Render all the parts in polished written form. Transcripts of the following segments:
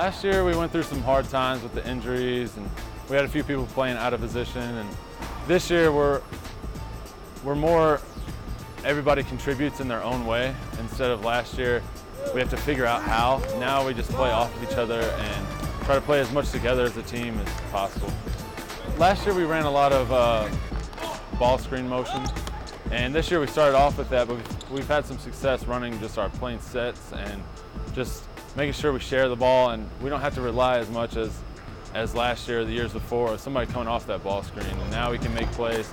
Last year we went through some hard times with the injuries, and we had a few people playing out of position. And this year we're more, everybody contributes in their own way. Instead of last year, we have to figure out how. Now we just play off of each other and try to play as much together as a team as possible. Last year we ran a lot of ball screen motion, and this year we started off with that, but we've had some success running just our plain sets and just making sure we share the ball, and we don't have to rely as much as last year or the years before, somebody coming off that ball screen. And now we can make plays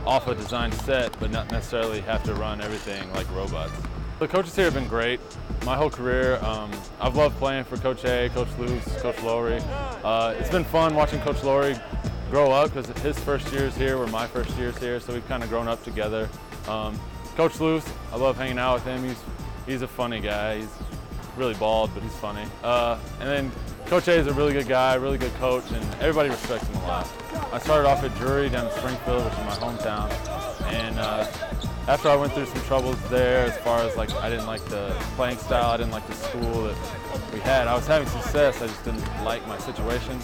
off a designed set, but not necessarily have to run everything like robots. The coaches here have been great. My whole career, I've loved playing for Coach A, Coach Luce, Coach Lowry. It's been fun watching Coach Lowry grow up, because his first years here were my first years here, so we've kind of grown up together. Coach Luce, I love hanging out with him. He's a funny guy. He's really bald, but he's funny. And then Coach A is a really good guy, really good coach, and everybody respects him a lot. I started off at Drury down in Springfield, which is my hometown, and after I went through some troubles there, as far as like I didn't like the playing style, I didn't like the school that we had. I was having success, I just didn't like my situation.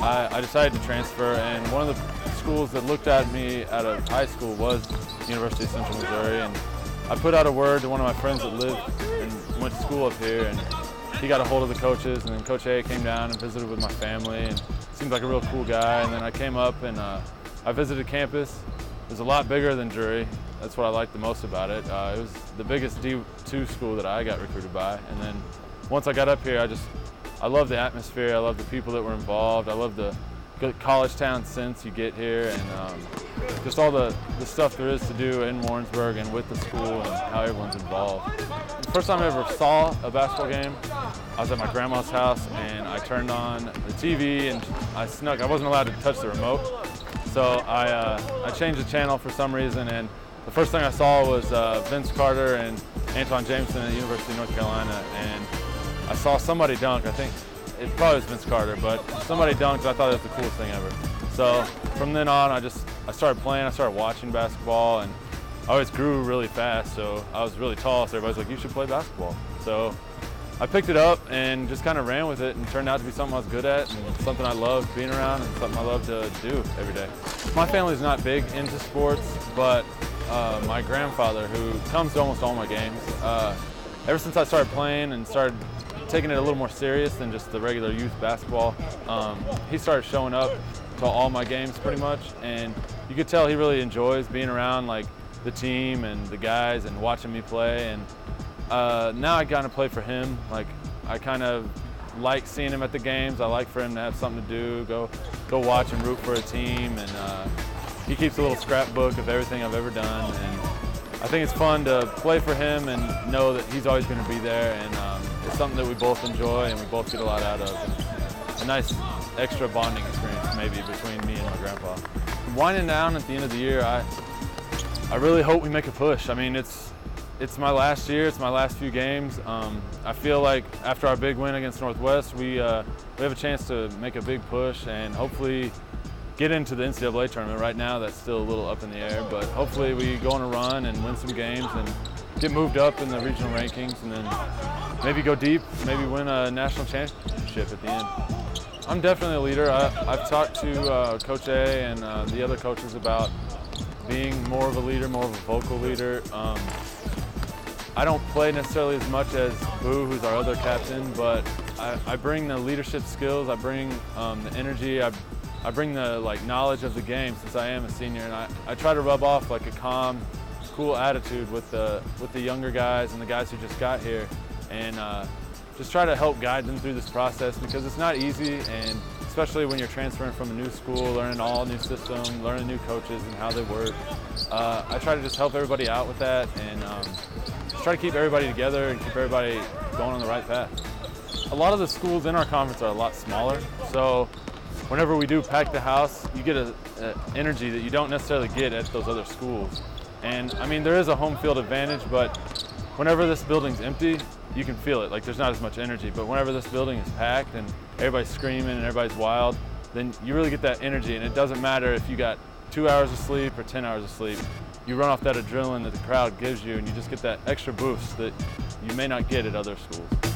I decided to transfer, and one of the schools that looked at me out of high school was University of Central Missouri, and I put out a word to one of my friends that lived and went to school up here, and he got a hold of the coaches, and then Coach A came down and visited with my family, and seemed like a real cool guy. And then I came up and I visited campus. It was a lot bigger than Drury. That's what I liked the most about it. It was the biggest D2 school that I got recruited by. And then once I got up here, I love the atmosphere. I love the people that were involved. I love the good college town sense you get here, and just all the stuff there is to do in Warrensburg and with the school and how everyone's involved. The first time I ever saw a basketball game, I was at my grandma's house, and I turned on the TV and I snuck. I wasn't allowed to touch the remote, so I changed the channel for some reason, and the first thing I saw was Vince Carter and Antoine Jameson at the University of North Carolina, and I saw somebody dunk. I think it probably was Vince Carter, but somebody dunked. I thought it was the coolest thing ever. So from then on, I started playing. I started watching basketball, and I always grew really fast. So I was really tall, so everybody's like, "You should play basketball." So I picked it up and just kind of ran with it, and turned out to be something I was good at, and something I loved being around, and something I love to do every day. My family's not big into sports, but my grandfather, who comes to almost all my games, ever since I started playing and started taking it a little more serious than just the regular youth basketball, he started showing up to all my games pretty much, and you could tell he really enjoys being around like the team and the guys and watching me play. And now I kind of play for him. Like, I kind of like seeing him at the games. I like for him to have something to do, go watch and root for a team, and he keeps a little scrapbook of everything I've ever done, and I think it's fun to play for him and know that he's always going to be there, and it's something that we both enjoy and we both get a lot out of. And a nice extra bonding experience maybe between me and my grandpa. Winding down at the end of the year, I really hope we make a push. I mean, it's my last year, it's my last few games. I feel like after our big win against Northwest, we have a chance to make a big push and hopefully get into the NCAA tournament. Right now, that's still a little up in the air, but hopefully we go on a run and win some games and get moved up in the regional rankings, and then maybe go deep, maybe win a national championship at the end. I'm definitely a leader. I've talked to Coach A and the other coaches about being more of a leader, more of a vocal leader. I don't play necessarily as much as Boo, who's our other captain, but I bring the leadership skills, I bring the energy, I bring the knowledge of the game, since I am a senior, and I try to rub off like a calm, cool attitude with the younger guys and the guys who just got here, and just try to help guide them through this process, because it's not easy, and especially when you're transferring from a new school, learning all new system, learning new coaches and how they work. I try to just help everybody out with that, and just try to keep everybody together and keep everybody going on the right path. A lot of the schools in our conference are a lot smaller, so whenever we do pack the house, you get an energy that you don't necessarily get at those other schools. And I mean, there is a home field advantage, but whenever this building's empty, you can feel it. Like, there's not as much energy. But whenever this building is packed and everybody's screaming and everybody's wild, then you really get that energy. And it doesn't matter if you got 2 hours of sleep or 10 hours of sleep. You run off that adrenaline that the crowd gives you, and you just get that extra boost that you may not get at other schools.